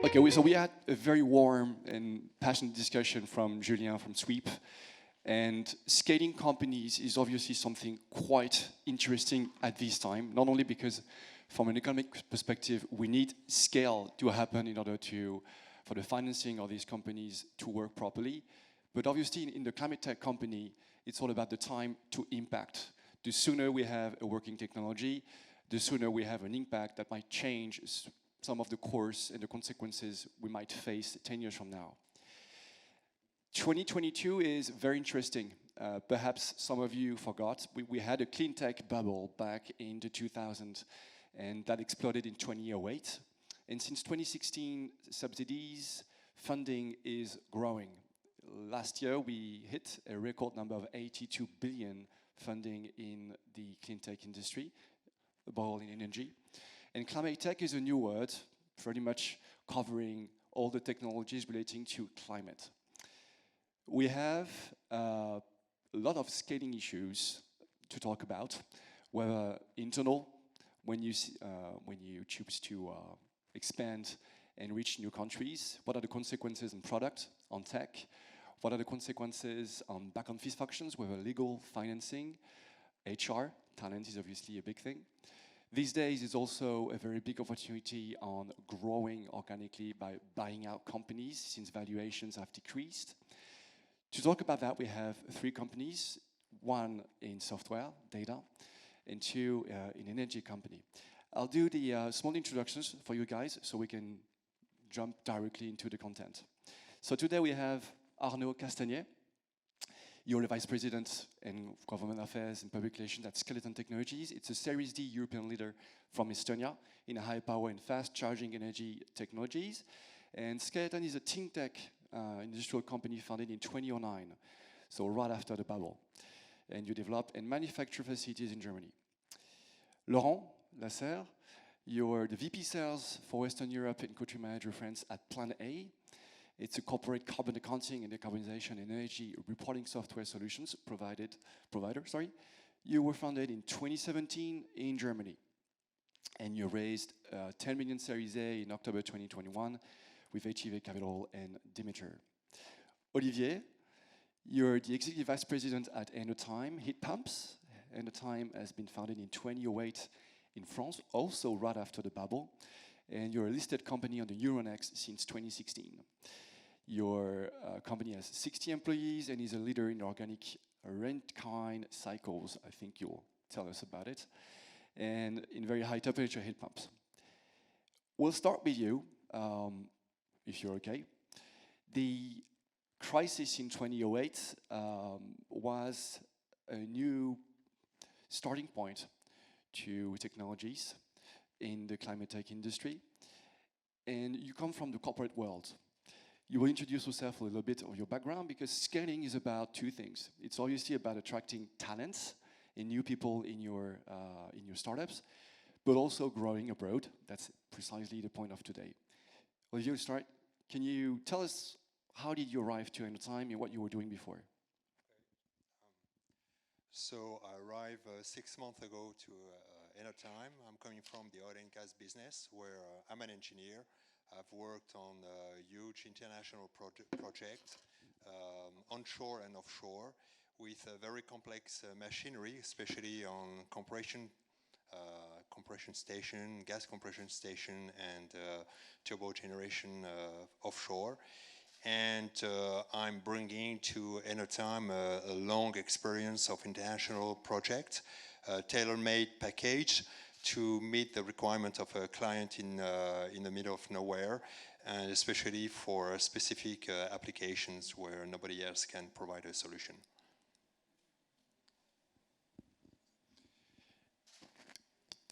Okay, so we had a very warm and passionate discussion from Julien from Sweep. And scaling companies is obviously something quite interesting at this time, not only because from an economic perspective, we need scale to happen in order for the financing of these companies to work properly. But obviously in the climate tech company, it's all about the time to impact. The sooner we have a working technology, the sooner we have an impact that might change some of the course and the consequences we might face 10 years from now. 2022 is very interesting. Perhaps some of you forgot, we had a clean tech bubble back in the 2000s, and that exploded in 2008. And since 2016, subsidies, funding is growing. Last year, we hit a record number of 82 billion funding in the clean tech industry, above all in energy. And climate tech is a new word, pretty much covering all the technologies relating to climate. We have a lot of scaling issues to talk about, whether internal, when you choose to expand and reach new countries, what are the consequences on product, on tech, what are the consequences on back office functions, whether legal, financing, HR, talent is obviously a big thing. These days is also a very big opportunity on growing organically by buying out companies since valuations have decreased. To talk about that, we have 3 companies, 1 in software, data, and 2 in energy company. I'll do the small introductions for you guys so we can jump directly into the content. So today we have Arnaud Castaignet. You're the Vice President in Government Affairs and Public Relations at Skeleton Technologies. It's a Series D European leader from Estonia in high power and fast charging energy technologies. And Skeleton is a clean tech industrial company founded in 2009, so right after the bubble. And you develop and manufacture facilities in Germany. Laurent, Lasserre, you're the VP Sales for Western Europe and Country Manager France at Plan A. It's a corporate carbon accounting and decarbonization and energy reporting software solutions provider. You were founded in 2017 in Germany. And you raised 10 million Series A in October 2021 with HEV Capital and Demeter. Olivier, you're the Executive Vice President at Enertime Heat Pumps. Enertime has been founded in 2008 in France, also right after the bubble. And you're a listed company on the Euronext since 2016. Your company has 60 employees and is a leader in organic rent-kind cycles. I think you'll tell us about it. And in very high temperature heat pumps. We'll start with you, if you're okay. The crisis in 2008 was a new starting point to technologies in the climate tech industry. And you come from the corporate world. You will introduce yourself a little bit of your background because scaling is about 2 things. It's obviously about attracting talents and new people in your startups, but also growing abroad. That's precisely the point of today. Olivier, we'll start. Can you tell us how did you arrive to Enertime and what you were doing before? So I arrived 6 months ago to Enertime. I'm coming from the oil and gas business where I'm an engineer. I've worked on huge international projects, onshore and offshore, with very complex machinery, especially on compression station, gas compression station, and turbo generation offshore. And I'm bringing to Enertime a long experience of international project, tailor-made package to meet the requirement of a client in the middle of nowhere, and especially for specific applications where nobody else can provide a solution.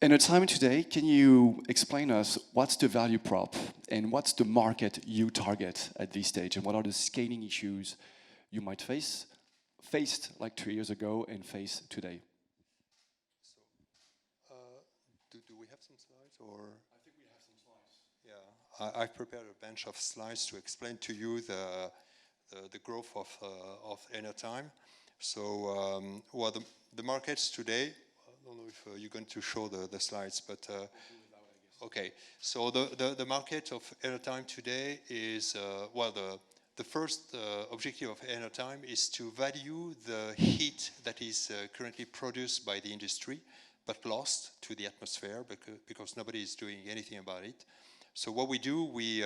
Enertime today, can you explain us what's the value prop and what's the market you target at this stage, and what are the scaling issues you might faced like 2 years ago and face today? Do we have some slides, or? I think we have some slides. Yeah, I've prepared a bunch of slides to explain to you the growth of Enertime. So, well, the markets today. I don't know if you're going to show the slides, but Okay, so the market of Enertime today is, well, the first objective of Enertime is to value the heat that is currently produced by the industry, but lost to the atmosphere because nobody is doing anything about it. So what we do, we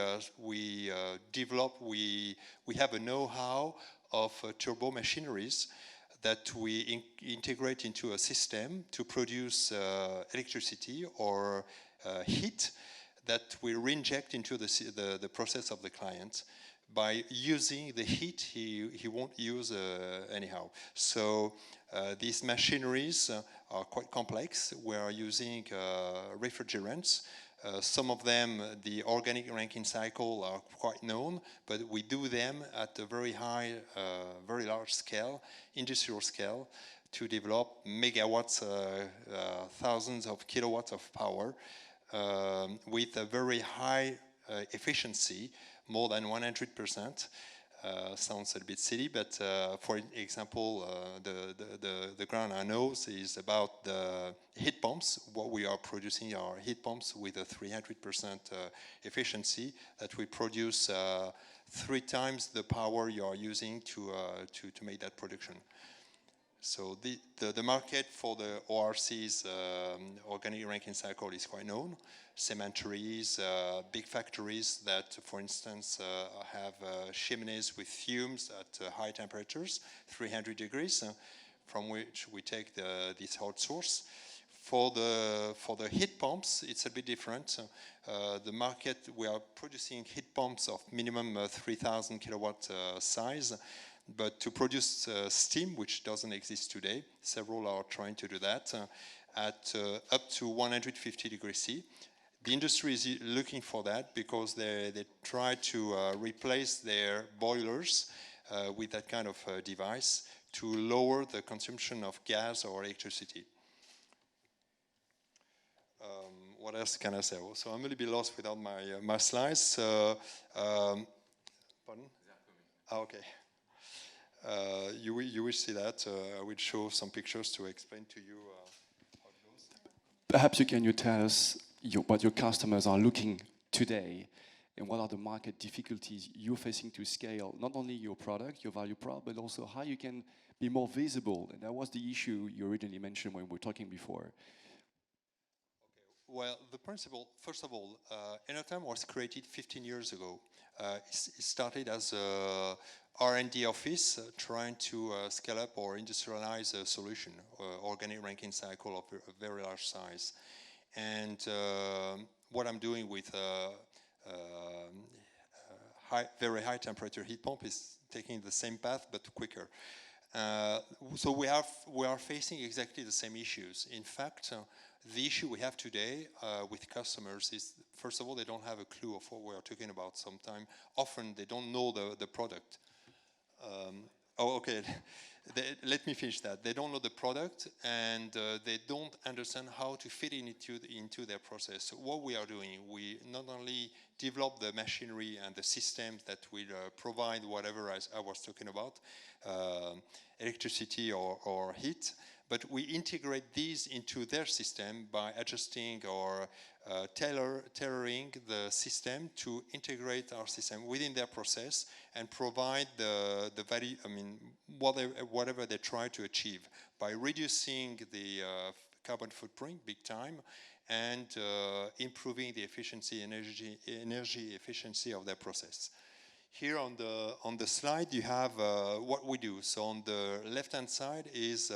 develop, we have a know-how of turbo machineries that we integrate into a system to produce electricity or heat that we reinject into the process of the client. By using the heat he won't use anyhow. So these machineries are quite complex. We are using refrigerants. Some of them, the organic ranking cycle, are quite known, but we do them at a very high, very large scale, industrial scale, to develop megawatts, thousands of kilowatts of power with a very high efficiency, more than 100%. Sounds a bit silly, but for example, the ground I know is about the heat pumps. What we are producing are heat pumps with a 300% efficiency that we produce 3 times the power you are using to make that production. So the market for the ORC's organic ranking cycle is quite known. Cemeteries, big factories that, for instance, have chimneys with fumes at high temperatures, 300 degrees, from which we take this hot source. For the heat pumps, it's a bit different. The market, we are producing heat pumps of minimum 3,000 kilowatt size. But to produce steam, which doesn't exist today, several are trying to do that, at up to 150 degrees C. The industry is looking for that because they try to replace their boilers with that kind of device to lower the consumption of gas or electricity. What else can I say? So I'm a little bit lost without my slides. Pardon? Okay. You will see that. I will show some pictures to explain to you how it goes. Perhaps you tell us what your customers are looking today and what are the market difficulties you're facing to scale, not only your product, your value prop, but also how you can be more visible. And that was the issue you originally mentioned when we were talking before. Okay. Well, the principle, first of all, Enertime was created 15 years ago. It started as a R&D office trying to scale up or industrialize a solution, organic ranking cycle of a very large size. And what I'm doing with very high temperature heat pump is taking the same path but quicker. So we are facing exactly the same issues. In fact, the issue we have today with customers is, first of all, they don't have a clue of what we are talking about. Often they don't know the product. Okay. Let me finish that. They don't know the product and they don't understand how to fit into their process. So what we are doing, we not only develop the machinery and the systems that will provide whatever I was talking about, electricity or heat, but we integrate these into their system by adjusting or tailoring the system to integrate our system within their process and provide the value, whatever they try to achieve by reducing the carbon footprint big time and improving the efficiency, energy efficiency of their process. Here on the slide you have what we do. So on the left-hand side is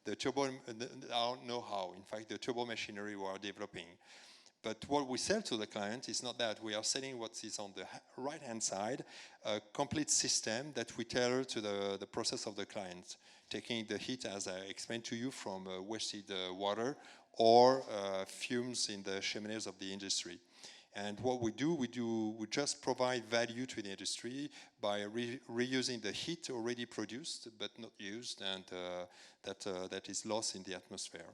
the turbo, our know-how. In fact, the turbo machinery we are developing. But what we sell to the client is not that. We are selling what is on the right-hand side, a complete system that we tailor to the process of the client, taking the heat, as I explained to you, from wasted water or fumes in the chimneys of the industry. And what we just provide value to the industry by reusing the heat already produced but not used, and that is lost in the atmosphere.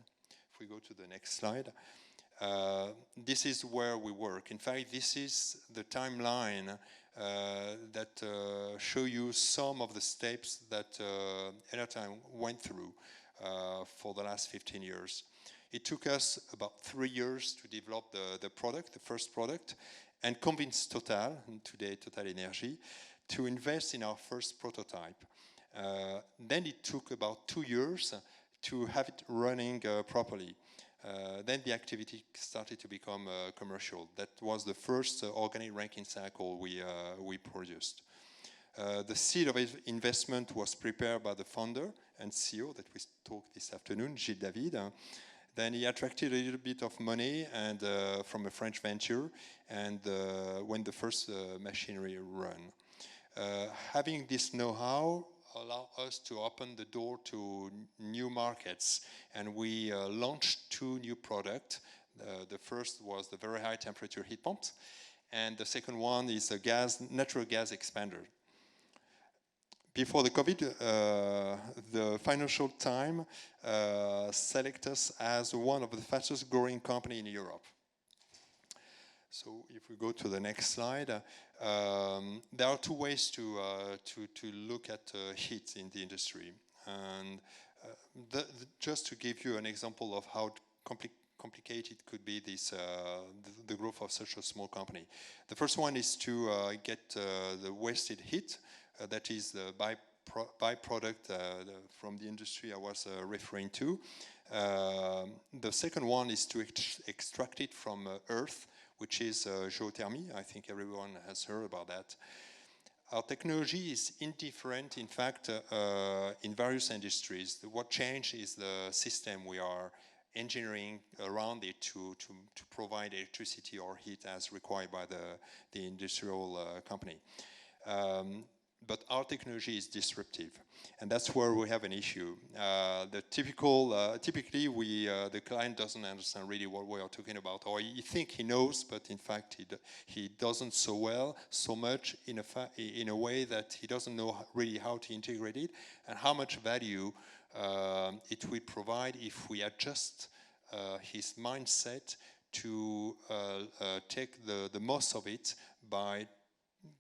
If we go to the next slide, this is where we work. In fact, this is the timeline that show you some of the steps that Enertime went through for the last 15 years. It took us about 3 years to develop the product, the first product, and convince Total, today Total Energy, to invest in our first prototype. Then it took about 2 years to have it running properly. Then the activity started to become commercial. That was the first organic ranking cycle we produced. The seed of investment was prepared by the founder and CEO that we talked this afternoon, Gilles David. Then he attracted a little bit of money and from a French venture, and when the first machinery ran. Having this know-how allowed us to open the door to new markets, and we launched 2 new products. The first was the very high temperature heat pumps, and the second one is a natural gas expander. Before the COVID, the Financial Times selected us as one of the fastest growing company in Europe. So if we go to the next slide, there are 2 ways to look at heat in the industry. And just to give you an example of how complicated could be this, the growth of such a small company. The first one is to get the wasted heat. That is the byproduct from the industry I was referring to. The second one is to extract it from earth, which is geothermy. I think everyone has heard about that. Our technology is indifferent, in fact, in various industries. What changed is the system we are engineering around it to provide electricity or heat as required by the industrial company. But our technology is disruptive, and that's where we have an issue. Typically, the client doesn't understand really what we are talking about, or he thinks he knows, but in fact he doesn't so much in a way that he doesn't know really how to integrate it and how much value it will provide if we adjust his mindset to take the most of it by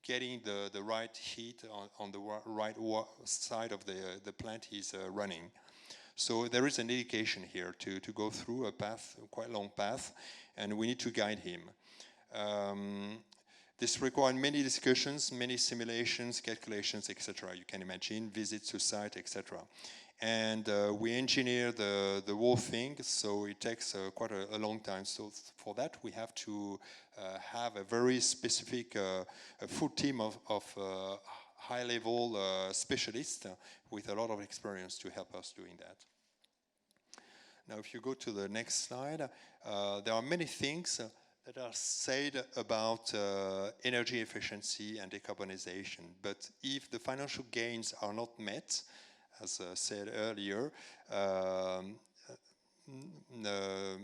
getting the right heat on the right side of the plant he's running. So there is an education here to go through a path, a quite long path, and we need to guide him. This required many discussions, many simulations, calculations, etc. You can imagine, visits to site, etc. And we engineer the whole thing, so it takes quite a long time. So for that, we have to have a very specific, a full team of high-level specialists with a lot of experience to help us doing that. Now, if you go to the next slide, there are many things that are said about energy efficiency and decarbonization. But if the financial gains are not met, as said earlier,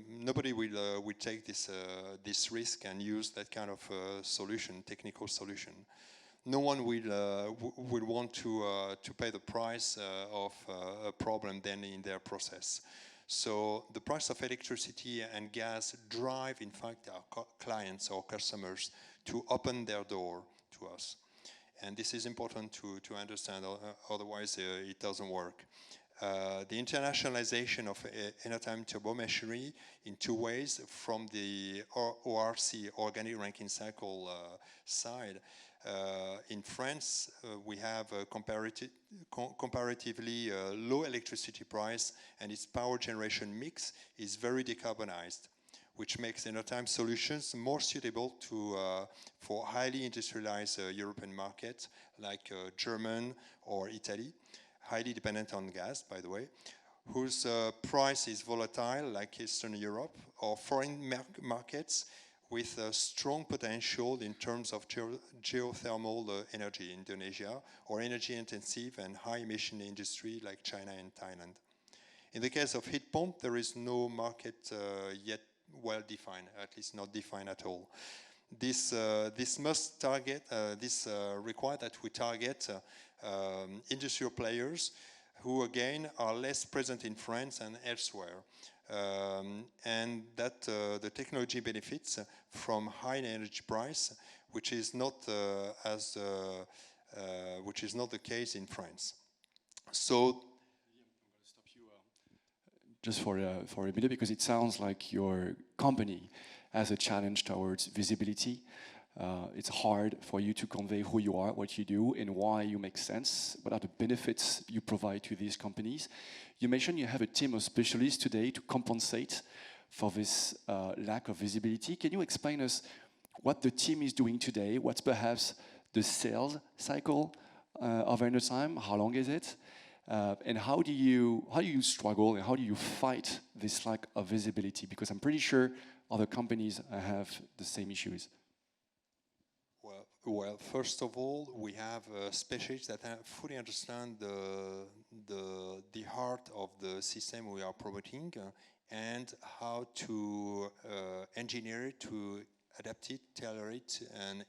nobody will take this risk and use that kind of solution, technical solution. No one will want to pay the price of a problem then in their process. So the price of electricity and gas drive, in fact, our clients or customers to open their door to us. And this is important to understand, otherwise it doesn't work. The internationalization of Enertime turbomachinery in 2 ways, from the ORC, Organic Ranking Cycle side. In France, we have a comparatively low electricity price, and its power generation mix is very decarbonized, which makes Enertime solutions more suitable for highly industrialized European markets like German or Italy, highly dependent on gas, by the way, whose price is volatile like Eastern Europe, or foreign markets with a strong potential in terms of geothermal energy, Indonesia, or energy-intensive and high-emission industry like China and Thailand. In the case of heat pump, there is no market yet well defined, at least not defined at all. This must target, require that we target industrial players who again are less present in France and elsewhere, and that the technology benefits from high energy price, which is not the case in France. So just for a minute, because it sounds like your company has a challenge towards visibility. It's hard for you to convey who you are, what you do, and why you make sense. What are the benefits you provide to these companies? You mentioned you have a team of specialists today to compensate for this lack of visibility. Can you explain us what the team is doing today? What's perhaps the sales cycle of Enertime? How long is it? And how do you struggle and how do you fight this lack of visibility? Because I'm pretty sure other companies have the same issues. Well, first of all, we have specialists that fully understand the heart of the system we are promoting and how to engineer it, to adapt it, tailor it, and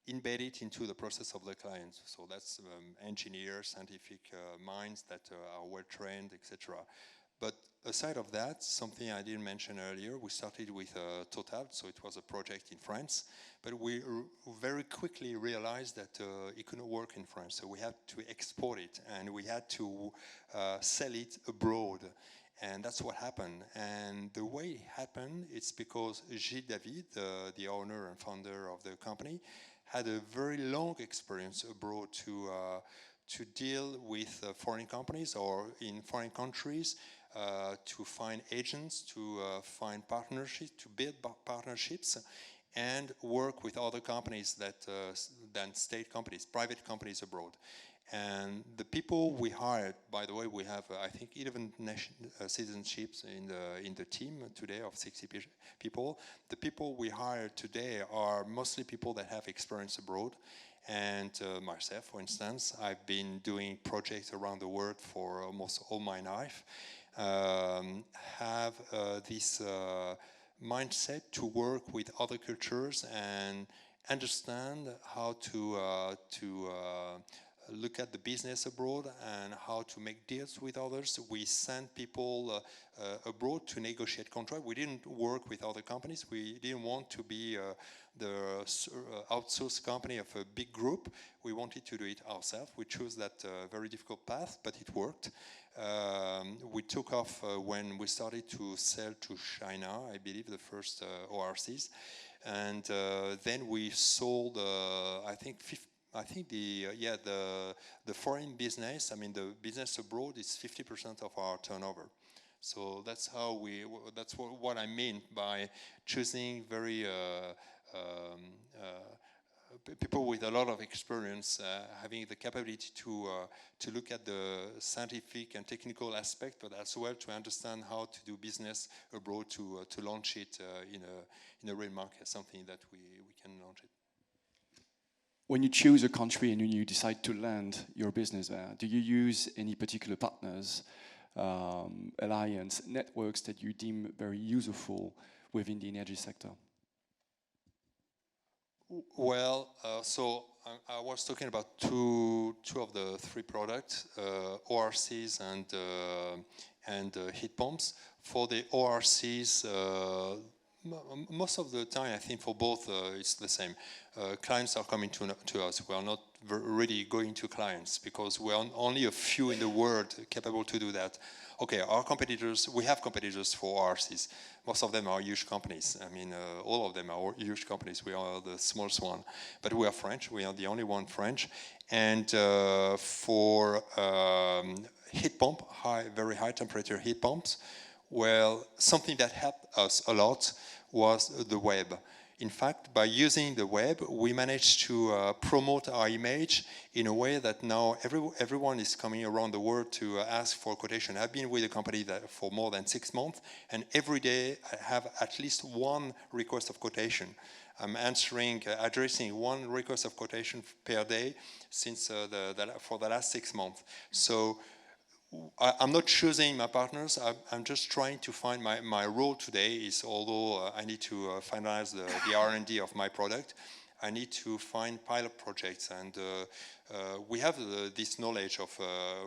embed it into the process of the client. So that's engineers, scientific minds that are well trained, etc. But aside of that, something I didn't mention earlier, we started with Total, so it was a project in France, but we very quickly realized that it couldn't work in France, so we had to export it, and we had to sell it abroad, and that's what happened. And the way it happened, it's because Gilles David, the owner and founder of the company, had a very long experience abroad to deal with foreign companies or in foreign countries, to find agents, to find partnerships, to build partnerships, and work with other companies than state companies, private companies abroad. And the people we hired, by the way, we have I think 11 citizenships in the team today of 60 people. The people we hired today are mostly people that have experience abroad. And myself, for instance, I've been doing projects around the world for almost all my life. Have this mindset to work with other cultures and understand how to look at the business abroad and how to make deals with others. We sent people abroad to negotiate contracts. We didn't work with other companies. We didn't want to be the outsourced company of a big group. We wanted to do it ourselves. We chose that very difficult path, but it worked. We took off when we started to sell to China, I believe, the first ORCs. And then we sold, I think the foreign business, I mean the business abroad is 50% of our turnover. So that's how that's what I mean by choosing very people with a lot of experience, having the capability to look at the scientific and technical aspect, but as well to understand how to do business abroad, to launch it in a real market, something that we can launch it. When you choose a country and when you decide to land your business there, do you use any particular partners, alliance, networks that you deem very useful within the energy sector? Well, so I was talking about two of the three products, ORCs and heat pumps. For the ORCs, most of the time, I think for both, it's the same. Clients are coming to us. We are not really going to clients because we are only a few in the world capable to do that. Okay, our competitors, we have competitors for ORCs. Most of them are huge companies. I mean, all of them are huge companies. We are the smallest one. But we are French. We are the only one French. And for heat pump, very high temperature heat pumps, well, something that helped us a lot was the web. In fact, by using the web, we managed to promote our image in a way that now everyone is coming around the world to ask for quotation. I've been with the company for more than 6 months, and every day I have at least one request of quotation. I'm addressing one request of quotation per day since for the last 6 months. So I'm not choosing my partners. I'm just trying to find my role today is, although I need to finalize the R&D of my product, I need to find pilot projects. And we have this knowledge of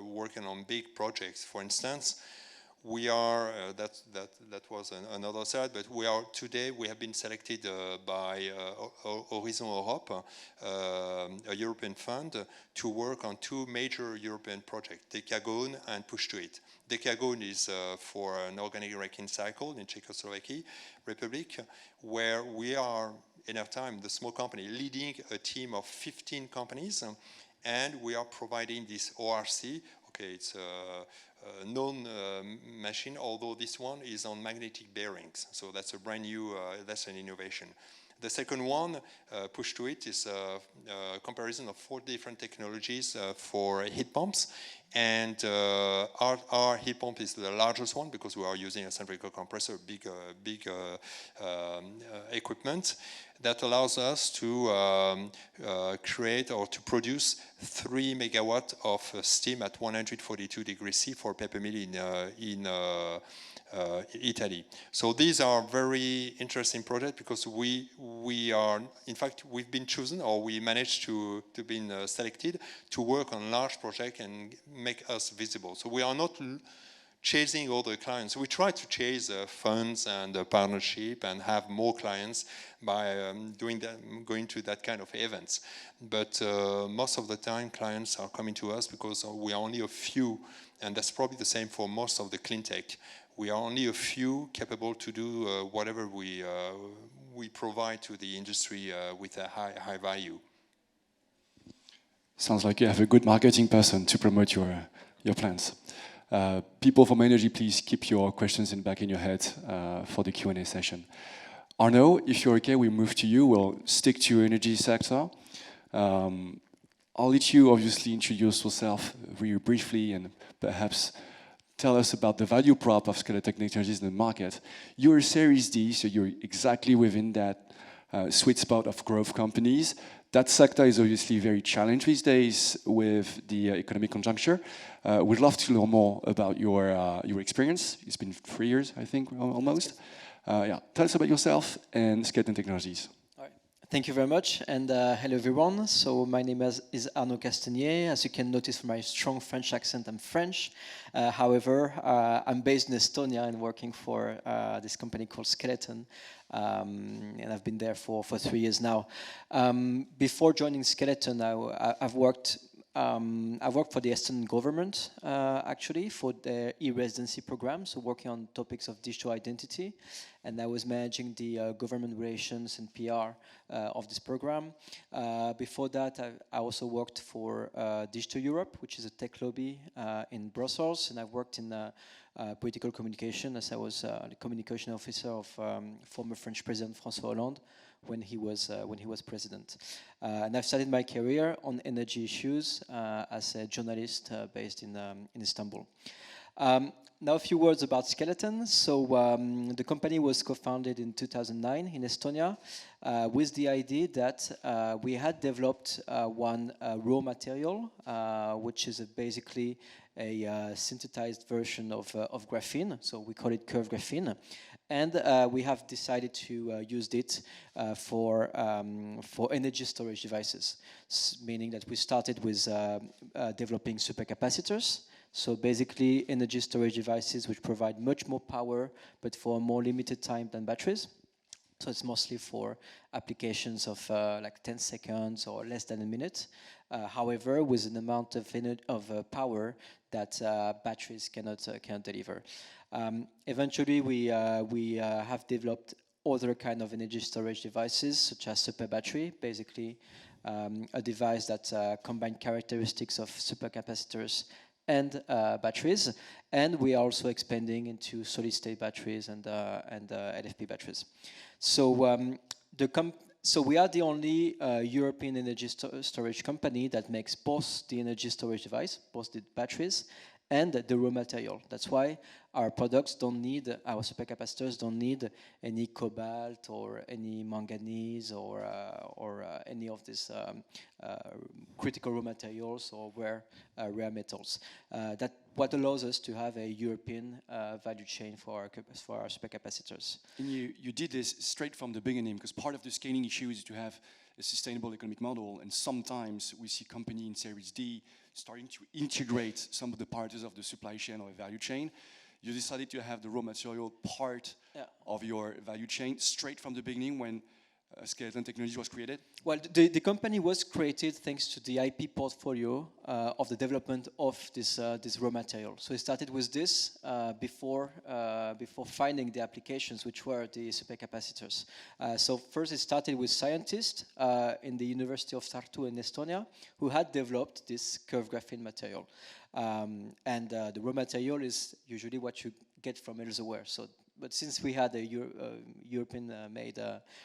working on big projects. For instance, we are, that was another side, but we are today, we have been selected by Horizon Europe, a European fund, to work on two major European projects, Decagon and Push to It. Decagon is for an organic raking cycle in Czechoslovakia Republic, where we are, Enertime, the small company, leading a team of 15 companies, and we are providing this ORC. Okay, it's a known machine, although this one is on magnetic bearings. So that's a brand new, that's an innovation. The second one, Push to It, is a comparison of 4 different technologies for heat pumps. And our heat pump is the largest one because we are using a centrifugal compressor, big equipment that allows us to create or to produce 3 megawatts of steam at 142 degrees C for paper mill in Italy. So these are very interesting projects because we are, in fact, we've been chosen, or we managed to be selected to work on large projects and make us visible. So we are not chasing all the clients. We try to chase funds and partnership and have more clients by going to that kind of events. But most of the time, clients are coming to us because we are only a few, and that's probably the same for most of the clean tech. We are only a few capable to do whatever we provide to the industry with a high value. Sounds like you have a good marketing person to promote your plans. People from Energy, please keep your questions back in your head for the Q&A session. Arnaud, if you're okay, we move to you. We'll stick to energy sector. I'll let you obviously introduce yourself very briefly and perhaps tell us about the value prop of Skeleton Technologies in the market. You're a Series D, so you're exactly within that sweet spot of growth companies. That sector is obviously very challenged these days with the economic conjuncture. We'd love to learn more about your experience. It's been 3 years, I think, almost. Yeah, tell us about yourself and Skeleton Technologies. Thank you very much, and hello everyone. So my name is Arnaud Castaignet. As you can notice from my strong French accent, I'm French. However, I'm based in Estonia and working for this company called Skeleton, and I've been there for 3 years now. Before joining Skeleton, I've worked for the Estonian government, actually, for their e-residency program, so working on topics of digital identity. And I was managing the government relations and PR of this program. Before that, I also worked for Digital Europe, which is a tech lobby in Brussels, and I worked in political communication, as I was the communication officer of former French President François Hollande when he was president. And I've started my career on energy issues as a journalist based in Istanbul. Now a few words about Skeleton. So the company was co-founded in 2009 in Estonia with the idea that we had developed one raw material, which is basically a synthesized version of graphene. So we call it curved graphene. And we have decided to use it for energy storage devices, meaning that we started with developing supercapacitors. So basically energy storage devices which provide much more power, but for a more limited time than batteries. So it's mostly for applications of like 10 seconds or less than a minute. However, with an amount of power that batteries cannot deliver. Eventually, we have developed other kind of energy storage devices, such as super battery, basically a device that combines characteristics of supercapacitors and batteries, and we are also expanding into solid-state batteries and LFP batteries. So so we are the only European energy storage company that makes both the energy storage device, both the batteries, and the raw material. That's why our products don't need, our supercapacitors don't need any cobalt or any manganese or any of these critical raw materials or rare metals. That what allows us to have a European value chain for our supercapacitors. And you did this straight from the beginning, because part of the scaling issue is to have a sustainable economic model, and sometimes we see companies in Series D starting to integrate some of the parts of the supply chain or value chain. you decided to have the raw material part of your value chain straight from the beginning when skeleton technology was created? Well, the company was created thanks to the IP portfolio of the development of this raw material. So it started with this before finding the applications, which were the supercapacitors. So first it started with scientists in the University of Tartu in Estonia who had developed this curved graphene material. And the raw material is usually what you get from elsewhere. But since we had a European-made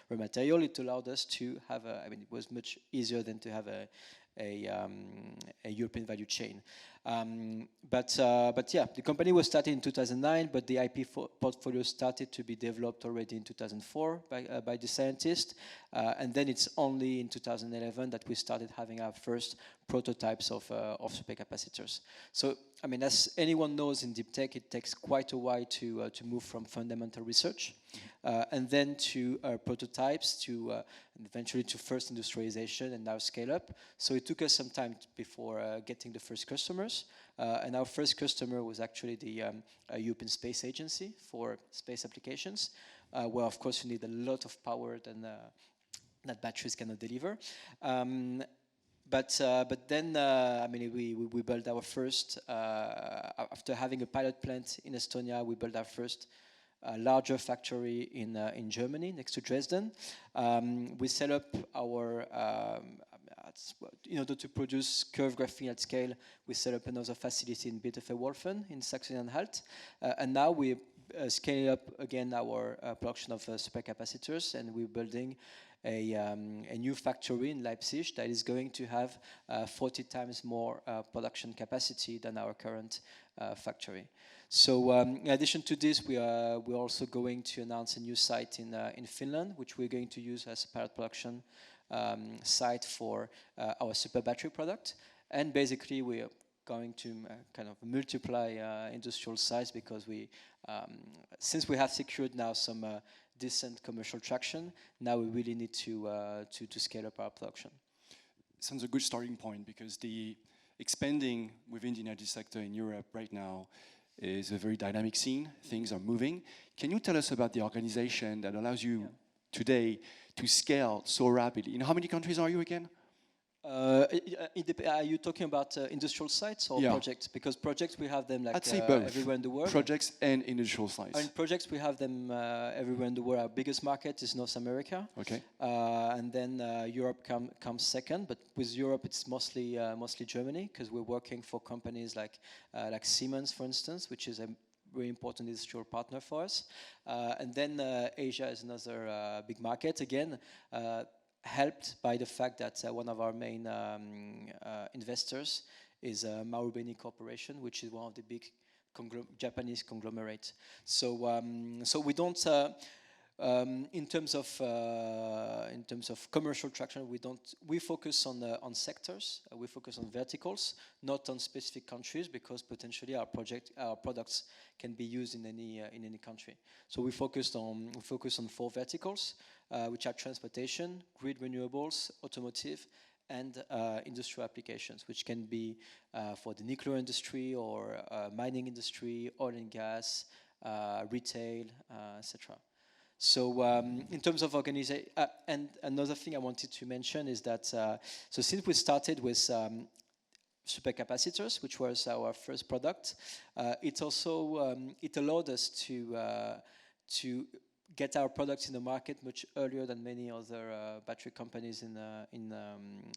raw material, it allowed us to have it was much easier than to have a European value chain. But yeah, the company was started in 2009, but the IP portfolio started to be developed already in 2004 by the scientists. And then it's only in 2011 that we started having our first prototypes of supercapacitors. So, I mean, as anyone knows in deep tech, it takes quite a while to move from fundamental research and then to prototypes, to eventually to first industrialization and now scale up. So it took us some time before getting the first customers. And our first customer was actually the European Space Agency for space applications, where of course you need a lot of power that batteries cannot deliver. But then, I mean, we built our first, after having a pilot plant in Estonia, we built our first larger factory in Germany, next to Dresden. We set up our, in order to produce curved graphene at scale, we set up another facility in Bitterfeld-Wolfen in Saxony-Anhalt. And now we scaling up again our production of supercapacitors, and we're building a new factory in Leipzig that is going to have 40 times more production capacity than our current factory. So in addition to this, we're also going to announce a new site in Finland, which we're going to use as a pilot production site for our super battery product. And basically we are going to kind of multiply industrial size because since we have secured now some decent commercial traction, now we really need to scale up our production. Sounds a good starting point, because the expanding within the energy sector in Europe right now is a very dynamic scene. Things are moving. Can you tell us about the organization that allows you today to scale so rapidly? In how many countries are you again? Are you talking about industrial sites or projects? Because projects, we have them like I'd say both. everywhere in the world. Projects and industrial sites. In projects, we have them everywhere in the world. Our biggest market is North America. Okay. And then Europe comes second. But with Europe, it's mostly Germany, because we're working for companies like Siemens, for instance, which is a very important industrial partner for us. And then Asia is another big market. Again, helped by the fact that one of our main investors is Marubeni Corporation, which is one of the big Japanese conglomerates. So we don't, in terms of commercial traction, we focus on sectors, we focus on verticals, not on specific countries, because potentially our products can be used in any country. So we focus on 4 verticals, which are transportation, grid renewables, automotive, and industrial applications, which can be for the nuclear industry or mining industry, oil and gas, retail, etc. So in terms of organization, and another thing I wanted to mention is that, so since we started with supercapacitors, which was our first product, it also it allowed us to get our products in the market much earlier than many other battery companies in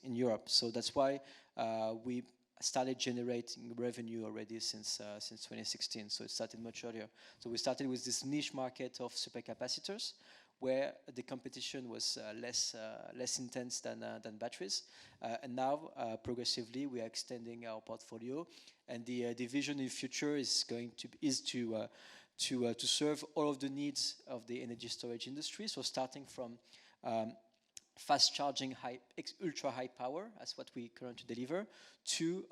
Europe. So that's why we started generating revenue already since 2016. So it started much earlier. So we started with this niche market of supercapacitors, where the competition was less intense than batteries. And now, progressively, we are extending our portfolio. And the vision in the future is to serve all of the needs of the energy storage industry. So starting from fast charging, ultra high power, that's what we currently deliver, to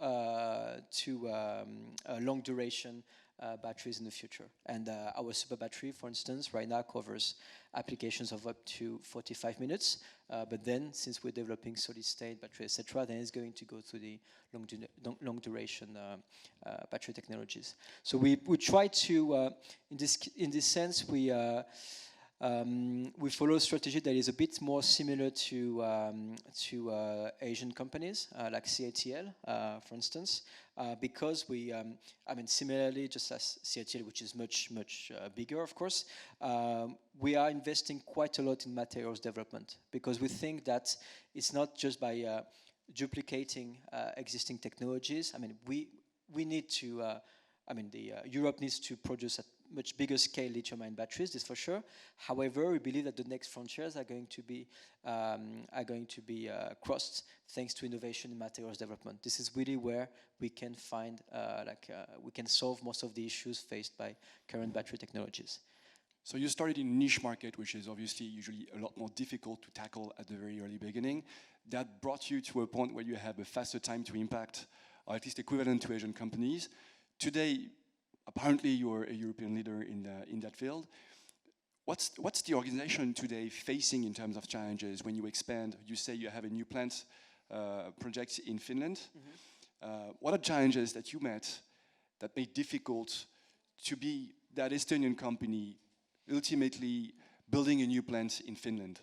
long duration batteries in the future. And our super battery, for instance, right now covers applications of up to 45 minutes. But then, since we're developing solid state battery, etc., then it's going to go to the long duration battery technologies. So we try to, in this sense, we follow a strategy that is a bit more similar to Asian companies like CATL, for instance, because we, similarly, just as CATL, which is much bigger, of course, we are investing quite a lot in materials development because we think that it's not just by duplicating existing technologies. We need to. Europe needs to produce at much bigger scale lithium-ion batteries, this for sure. However, we believe that the next frontiers are going to be crossed thanks to innovation in materials development. This is really where we can find, we can solve most of the issues faced by current battery technologies. So you started in a niche market, which is obviously usually a lot more difficult to tackle at the very early beginning. That brought you to a point where you have a faster time to impact, or at least equivalent to Asian companies. Today, apparently, you're a European leader in that field. What's the organization today facing in terms of challenges when you expand? You say you have a new plant project in Finland. Mm-hmm. What are challenges that you met that made difficult to be that Estonian company ultimately building a new plant in Finland?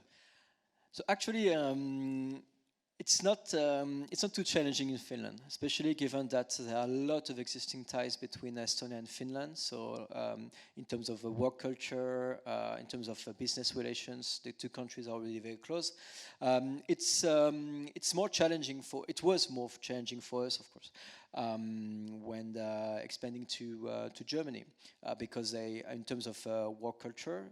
So actually, it's not too challenging in Finland, especially given that there are a lot of existing ties between Estonia and Finland. So in terms of work culture, in terms of business relations, the two countries are really very close. It was more challenging for us, of course, when expanding to Germany, because in terms of work culture,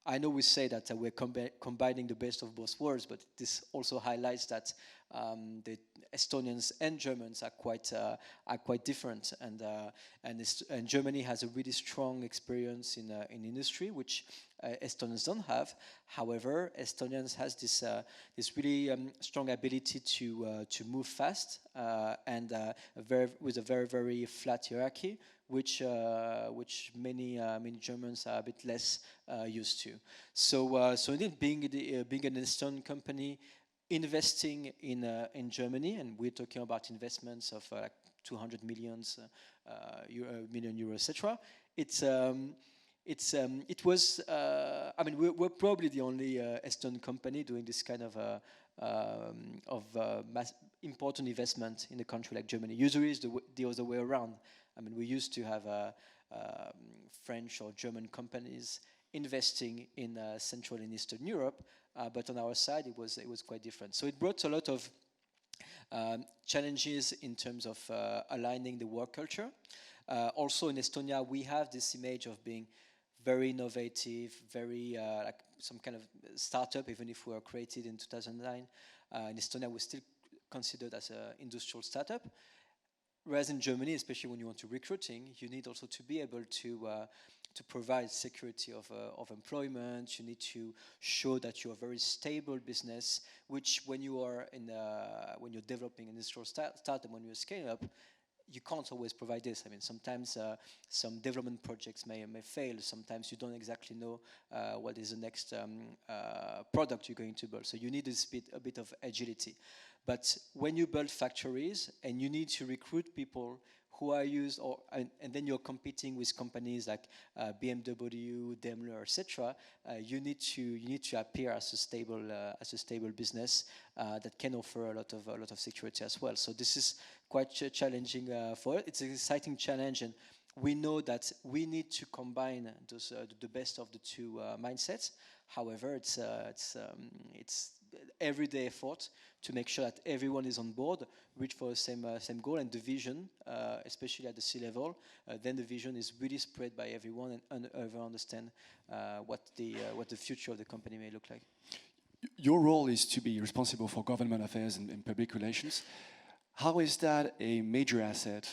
I know we say that we're combining the best of both worlds, but this also highlights that the Estonians and Germans are quite different, and Germany has a really strong experience in industry, which Estonians don't have. However, Estonians has this really strong ability to move fast and with a very flat hierarchy, which many Germans are a bit less used to. So indeed, being an Estonian company investing in Germany, and we're talking about investments of like 200 million euros, etc. We're probably the only Estonian company doing this kind of important investment in a country like Germany. Usually, it's the other way around. We used to have French or German companies investing in Central and Eastern Europe, but on our side, it was quite different. So it brought a lot of challenges in terms of aligning the work culture. Also in Estonia, we have this image of being very innovative, very like some kind of startup, even if we were created in 2009. In Estonia, we're still considered as an industrial startup. Whereas in Germany, especially when you want to recruiting, you need also to be able to provide security of employment. You need to show that you're a very stable business, which when you're developing an industrial startup, when you're scaling up, you can't always provide this. Sometimes some development projects may fail. Sometimes you don't exactly know what is the next product you're going to build. So you need a bit of agility. But when you build factories and you need to recruit people who are used, and then you're competing with companies like BMW, Daimler, etc., you need to appear as a stable business that can offer a lot of security as well. So this is quite challenging for it. It's an exciting challenge, and we know that we need to combine the best of the two mindsets. However, it's everyday effort to make sure that everyone is on board, reach for the same goal, and the vision, especially at the C-level, then the vision is really spread by everyone and everyone understand what the future of the company may look like. Your role is to be responsible for government affairs and public relations. How is that a major asset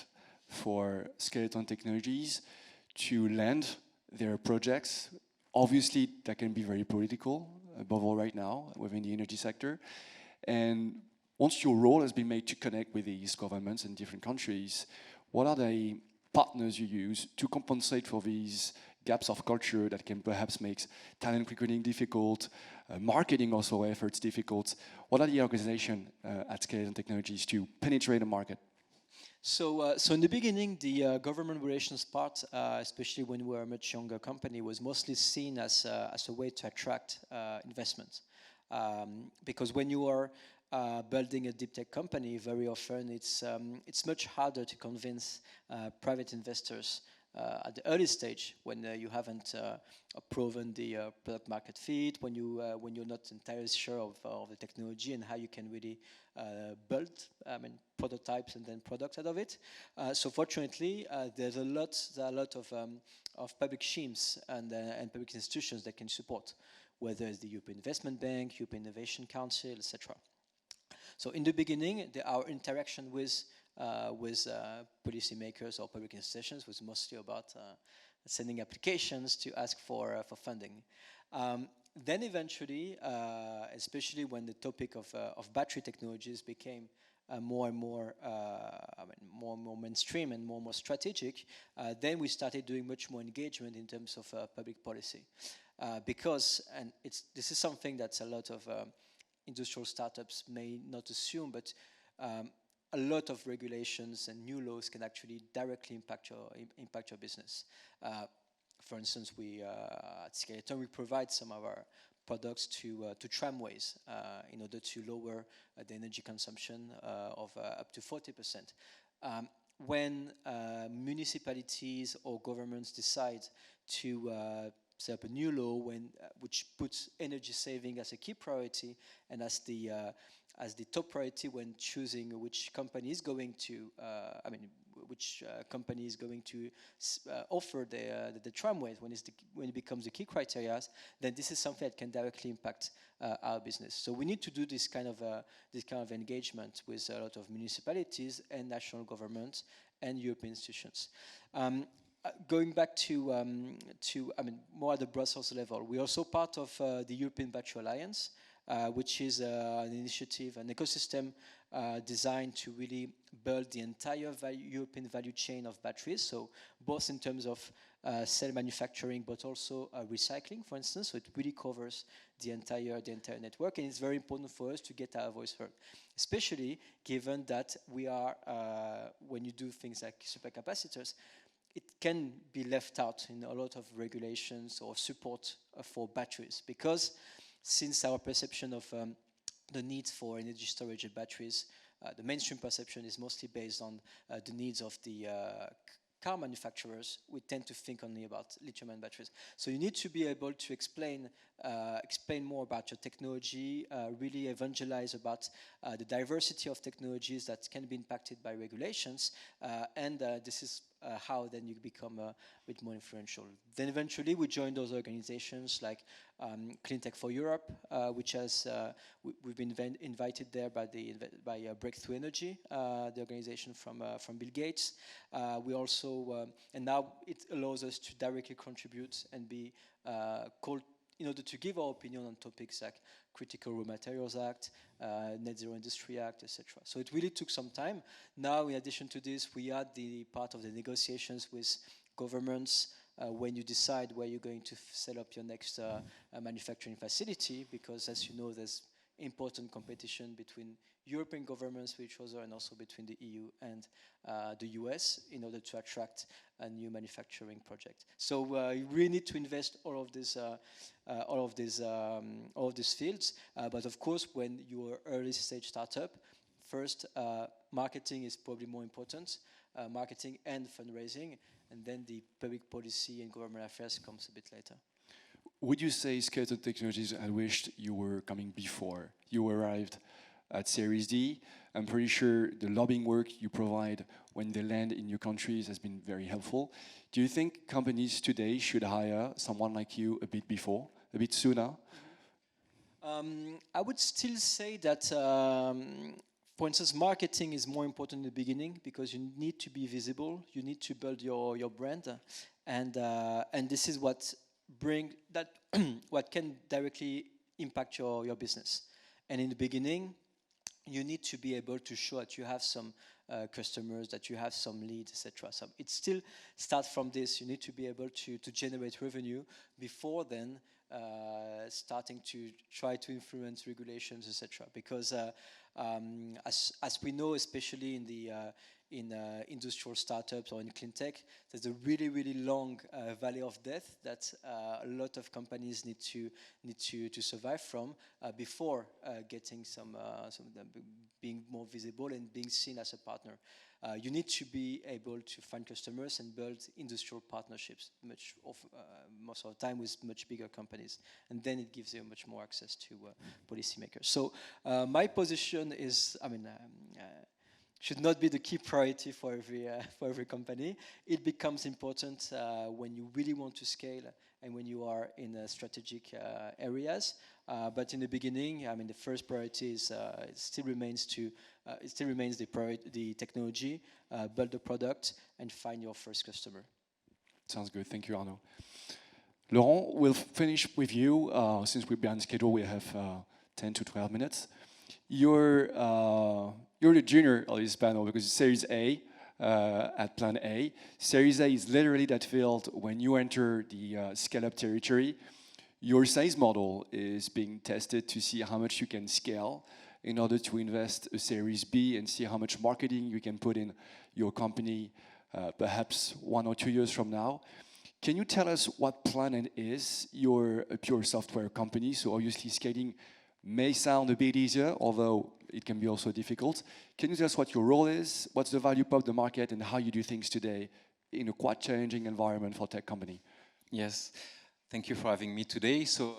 for Skeleton Technologies to land their projects? Obviously, that can be very political, above all right now, within the energy sector. And once your role has been made to connect with these governments in different countries, what are the partners you use to compensate for these gaps of culture that can perhaps make talent recruiting difficult, marketing also efforts difficult? What are the organizations at Scale Technologies to penetrate the market? So in the beginning, the government relations part, especially when we were a much younger company, was mostly seen as a way to attract investment. Because when you are building a deep tech company, very often it's much harder to convince private investors at the early stage when you haven't proven the product market fit, when you're not entirely sure of the technology and how you can really build prototypes and then products out of it. So fortunately, there's a lot of public schemes and public institutions that can support, whether it's the European Investment Bank, European Innovation Council, etc. So in the beginning, our interaction with policymakers or public institutions was mostly about sending applications to ask for funding. Then eventually, especially when the topic of battery technologies became more and more mainstream and more strategic, then we started doing much more engagement in terms of public policy. Because, and this is something that a lot of industrial startups may not assume, but a lot of regulations and new laws can actually directly impact your business. For instance, we at Skeleton, we provide some of our products to tramways in order to lower the energy consumption of up to 40%. When municipalities or governments decide to set up a new law which puts energy saving as a key priority and as the top priority when choosing which company is going to, offer the tramways, when it becomes the key criteria, then this is something that can directly impact our business. So we need to do this kind of engagement with a lot of municipalities and national governments and European institutions. Going back to more at the Brussels level, we're also part of the European Battery Alliance, which is an initiative, an ecosystem designed to really build the entire European value chain of batteries. So both in terms of cell manufacturing, but also recycling, for instance. So it really covers the entire network, and it's very important for us to get our voice heard, especially given that we are when you do things like supercapacitors, it can be left out in a lot of regulations or support for batteries, because since our perception of the need for energy storage and batteries, the mainstream perception is mostly based on the needs of the car manufacturers, we tend to think only about lithium-ion batteries. So you need to be able to explain more about your technology, really evangelize about the diversity of technologies that can be impacted by regulations, and this is how then you become a bit more influential. Then eventually we joined those organizations like Clean Tech for Europe, which has we've been invited there by Breakthrough Energy, the organization from Bill Gates. We also and now it allows us to directly contribute and be called in order to give our opinion on topics like Critical Raw Materials Act, Net Zero Industry Act, etc. So it really took some time. Now, in addition to this, we are the part of the negotiations with governments when you decide where you're going to set up your next manufacturing facility, because as you know, there's important competition between European governments with each other and also between the EU and the US in order to attract a new manufacturing project. So you really need to invest all of these fields. But of course, when you're early stage startup, first marketing is probably more important, marketing and fundraising, and then the public policy and government affairs comes a bit later. Would you say Skeleton Technologies had wished you were coming before you arrived at Series D? I'm pretty sure the lobbying work you provide when they land in your countries has been very helpful. Do you think companies today should hire someone like you a bit before, a bit sooner? I would still say that, for instance, marketing is more important in the beginning because you need to be visible, you need to build your brand, and this is what what can directly impact your business. And in the beginning, you need to be able to show that you have some customers, that you have some leads, etc. So it still starts from this. You need to be able to generate revenue before then starting to try to influence regulations, etc. Because as we know, especially in the industrial startups or in clean tech, there's a really, really long valley of death that a lot of companies need to survive from before getting some of them being more visible and being seen as a partner. You need to be able to find customers and build industrial partnerships most of the time with much bigger companies, and then it gives you much more access to policymakers. So my position is, should not be the key priority for every company. It becomes important when you really want to scale and when you are in strategic areas. But in the beginning, the first priority is it still remains the technology, build the product, and find your first customer. Sounds good. Thank you, Arnaud. Laurent, we'll finish with you. Since we're behind schedule, we have 10 to 12 minutes. You're the junior of this panel because it's Series A at Plan A. Series A is literally that field when you enter the scale-up territory. Your sales model is being tested to see how much you can scale in order to invest a Series B and see how much marketing you can put in your company perhaps 1 or 2 years from now. Can you tell us what Plan A is? You're a pure software company, so obviously scaling may sound a bit easier, although it can be also difficult. Can you tell us what your role is, what's the value of the market, and how you do things today in a quite challenging environment for a tech company? Yes, thank you for having me today. So,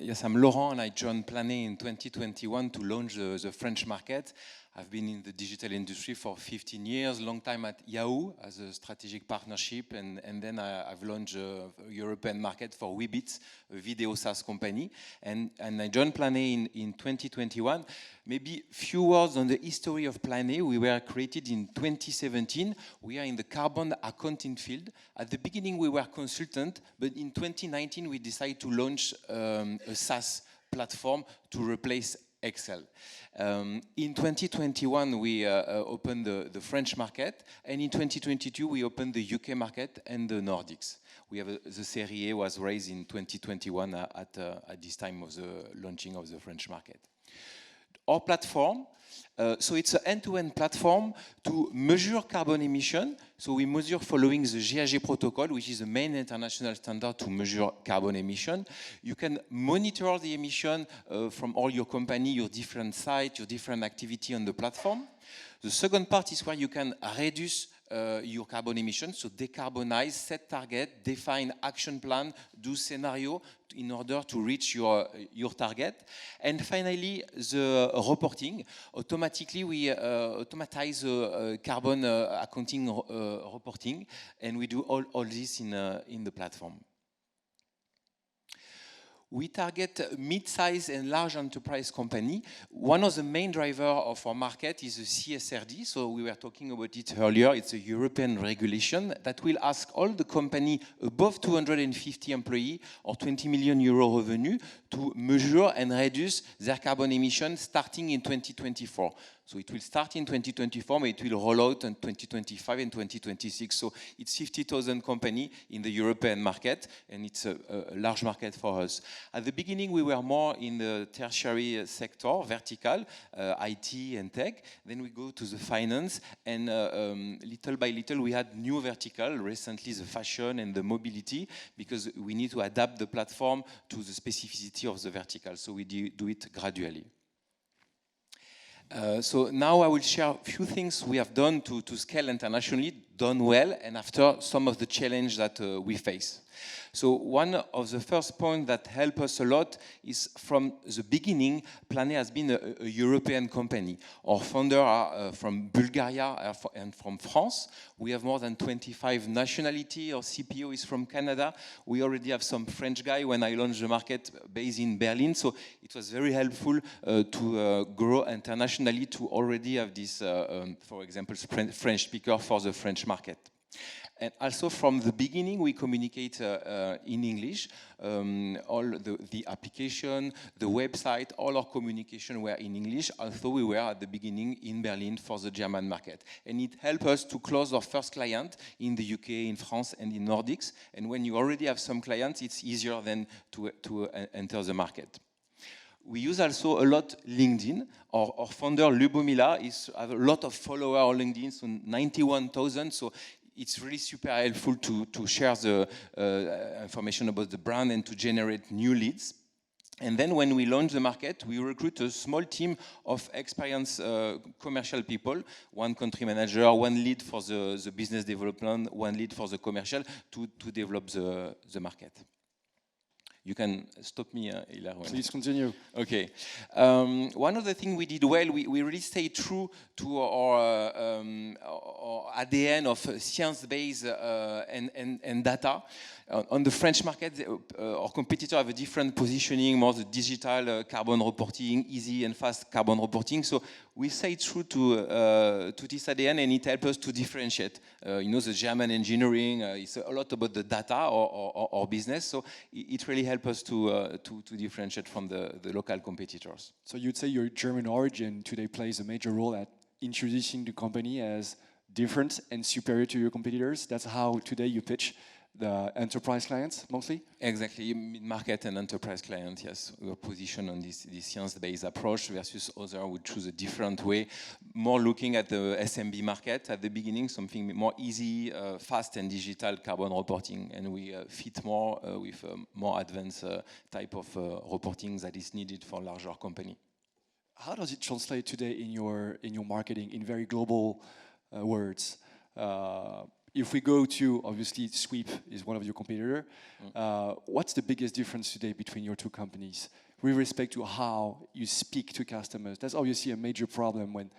yes, I'm Laurent, and I joined Plan A in 2021 to launch the French market. I've been in the digital industry for 15 years, long time at Yahoo as a strategic partnership, and then I've launched a European market for Weebit, a video SaaS company. And I joined Plan A in 2021. Maybe few words on the history of Plan A. We were created in 2017. We are in the carbon accounting field. At the beginning, we were consultant, but in 2019, we decided to launch a SaaS platform to replace Excel. In 2021, we opened the French market, and in 2022, we opened the UK market and the Nordics. We have the Series A was raised in 2021 at this time of the launching of the French market. Our platform, so it's an end-to-end platform to measure carbon emission. So we measure following the GHG protocol, which is the main international standard to measure carbon emission. You can monitor the emission from all your company, your different sites, your different activity on the platform. The second part is where you can reduce your carbon emissions, so decarbonize, set target, define action plan, do scenario in order to reach your target. And finally, the reporting. Automatically, we automatize carbon accounting reporting, and we do all this in the platform. We target mid-size and large enterprise company. One of the main drivers of our market is the CSRD. So we were talking about it earlier. It's a European regulation that will ask all the company above 250 employees or 20 million euro revenue to measure and reduce their carbon emissions starting in 2024. So it will start in 2024, but it will roll out in 2025 and 2026. So it's 50,000 companies in the European market, and it's a large market for us. At the beginning, we were more in the tertiary sector, vertical, IT and tech. Then we go to the finance, and little by little, we had new vertical, recently the fashion and the mobility, because we need to adapt the platform to the specificity of the vertical. So we do it gradually. So now I will share a few things we have done to scale internationally, done well, and after some of the challenge that we face. So one of the first points that help us a lot is from the beginning, Plan A has been a European company. Our founders are from Bulgaria and from France. We have more than 25 nationalities. Our CPO is from Canada. We already have some French guy when I launched the market based in Berlin. So it was very helpful to grow internationally to already have this, for example, French speaker for the French market. And also from the beginning, we communicate in English. All the application, the website, all our communication were in English, although we were at the beginning in Berlin for the German market. And it helped us to close our first client in the UK, in France, and in Nordics. And when you already have some clients, it's easier then to enter the market. We use also a lot LinkedIn. Our founder, Lubomila, has a lot of followers on LinkedIn, so 91,000. So it's really super helpful to share the information about the brand and to generate new leads. And then when we launch the market, we recruit a small team of experienced commercial people, one country manager, one lead for the business development, one lead for the commercial to develop the market. You can stop me, Hilaire. Please continue. Okay. One of the things we did well, we really stayed true to our ADN of science-based and data. On the French market, our competitors have a different positioning, more the digital carbon reporting, easy and fast carbon reporting. So we stay true to this ADN, and it helps us to differentiate. The German engineering is a lot about the data or business. So it really helps us to differentiate from the local competitors. So you'd say your German origin today plays a major role at introducing the company as different and superior to your competitors. That's how today you pitch the enterprise clients mostly? Exactly, mid-market and enterprise client, yes. We are positioned on this science-based approach versus others who choose a different way, more looking at the SMB market at the beginning, something more easy, fast and digital carbon reporting, and we fit more with more advanced type of reporting that is needed for larger company. How does it translate today in your marketing in very global words? If we go to, obviously, Sweep is one of your competitors. What's the biggest difference today between your two companies with respect to how you speak to customers? That's obviously a major problem when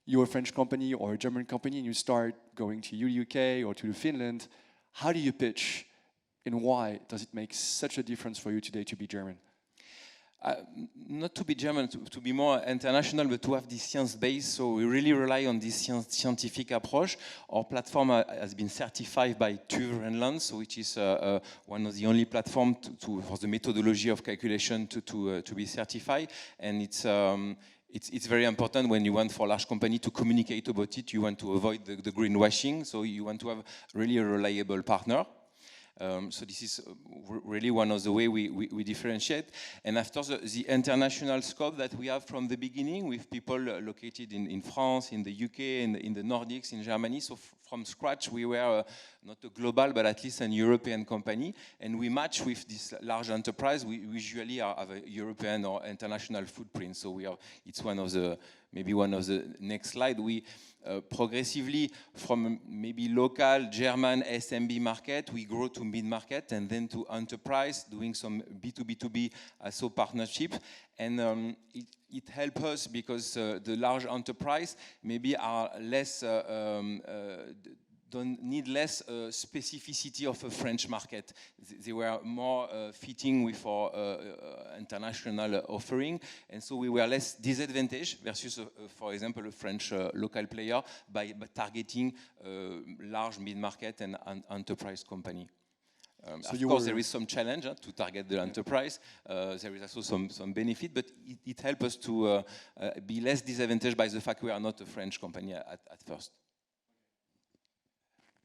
you're a French company or a German company and you start going to UK or to Finland. How do you pitch, and why does it make such a difference for you today to be German? Not to be German, to be more international, but to have this science base. So we really rely on this scientific approach. Our platform has been certified by TÜV Rheinland, which is one of the only platforms for the methodology of calculation to be certified. And it's very important when you want for a large company to communicate about it. You want to avoid the greenwashing, so you want to have really a reliable partner. So this is really one of the way we differentiate. And after the international scope that we have from the beginning with people located in France, in the UK, in the Nordics, in Germany. So from scratch, we were not a global, but at least an European company. And we match with this large enterprise. We usually have a European or international footprint. So it's maybe one of the next slide. We progressively from maybe local German SMB market, we grow to mid-market and then to enterprise, doing some B2B2B also partnership. And it helps us because the large enterprise maybe are less don't need less specificity of a French market. They were more fitting with our international offering, and so we were less disadvantaged versus, for example, a French local player by targeting large mid-market and enterprise company. So of course, there is some challenge to target the enterprise. There is also some benefit, but it helps us to be less disadvantaged by the fact we are not a French company at first.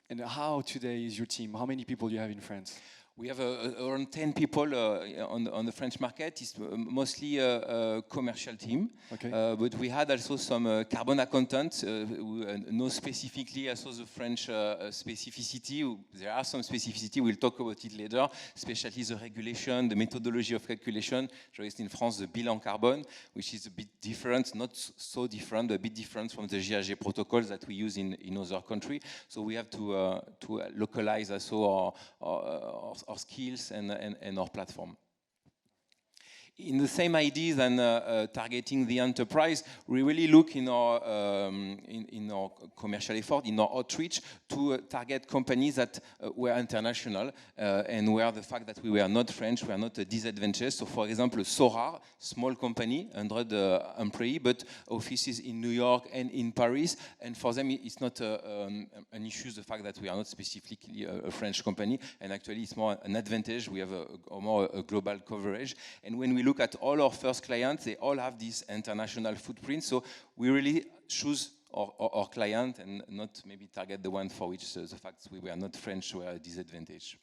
And how today is your team? How many people do you have in France? We have around 10 people on the French market. It's mostly a commercial team, okay. But we had also some carbon accountants who know specifically also the French specificity. There are some specificity, we'll talk about it later, especially the regulation, the methodology of calculation. There is in France the bilan carbon, which is a bit different, not so different, but a bit different from the GHG protocols that we use in other countries. So we have to localize also our skills and our platform. in the same ideas and targeting the enterprise, we really look in our commercial effort, in our outreach, to target companies that were international and where the fact that we were not French were not a disadvantage. So, for example, Sora, small company, 100 employees, but offices in New York and in Paris. And for them, it's not an issue, the fact that we are not specifically a French company. And actually, it's more an advantage. We have a global coverage. And when we look at all our first clients, they all have this international footprint. So we really choose our client and not maybe target the one for which the fact we were not French were a disadvantage.